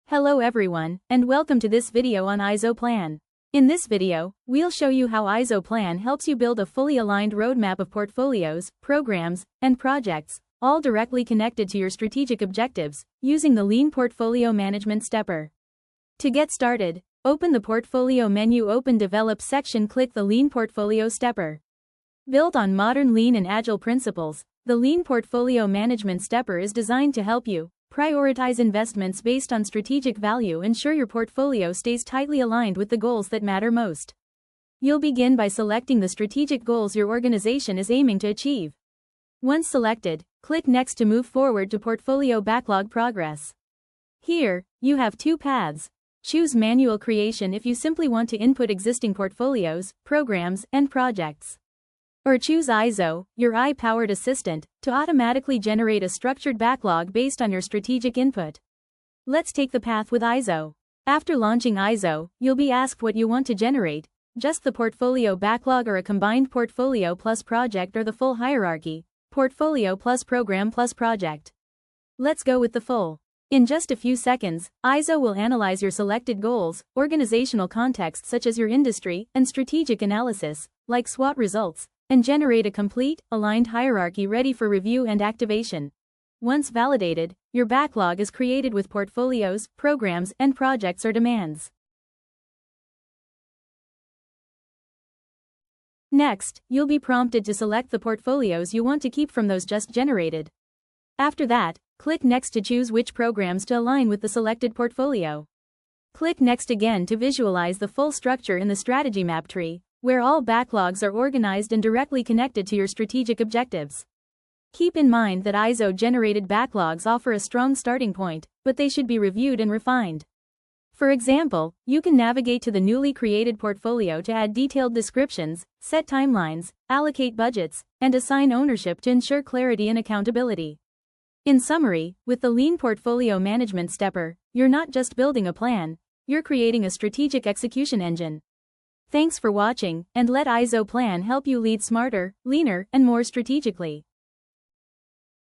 Hello everyone, and welcome to this video on AIZOPlan. In this video, we'll show you how AIZOPlan helps you build a fully aligned roadmap of portfolios, programs, and projects, all directly connected to your strategic objectives, using the Lean Portfolio Management Stepper. To get started, open the Portfolio menu, open Develop section, click the Lean Portfolio Stepper. Built on modern Lean and Agile principles, the Lean Portfolio Management Stepper is designed to help you prioritize investments based on strategic value, ensure your portfolio stays tightly aligned with the goals that matter most. You'll begin by selecting the strategic goals your organization is aiming to achieve. Once selected, click Next to move forward to Portfolio Backlog Progress. Here, you have two paths. Choose Manual Creation if you simply want to input existing portfolios, programs, and projects. Or choose AIZO, your AI-powered assistant, to automatically generate a structured backlog based on your strategic input. Let's take the path with AIZO. After launching AIZO, you'll be asked what you want to generate: just the portfolio backlog, or a combined portfolio plus project, or the full hierarchy, portfolio plus program plus project. Let's go with the full. In just a few seconds, AIZO will analyze your selected goals, organizational context such as your industry, and strategic analysis, like SWOT results, and generate a complete, aligned hierarchy ready for review and activation. Once validated, your backlog is created with portfolios, programs, and projects or demands. Next, you'll be prompted to select the portfolios you want to keep from those just generated. After that, click Next to choose which programs to align with the selected portfolio. Click Next again to visualize the full structure in the strategy map tree, where all backlogs are organized and directly connected to your strategic objectives. Keep in mind that AIZO-generated backlogs offer a strong starting point, but they should be reviewed and refined. For example, you can navigate to the newly created portfolio to add detailed descriptions, set timelines, allocate budgets, and assign ownership to ensure clarity and accountability. In summary, with the Lean Portfolio Management Stepper, you're not just building a plan, you're creating a strategic execution engine. Thanks for watching, and let AIZOPlan help you lead smarter, leaner, and more strategically.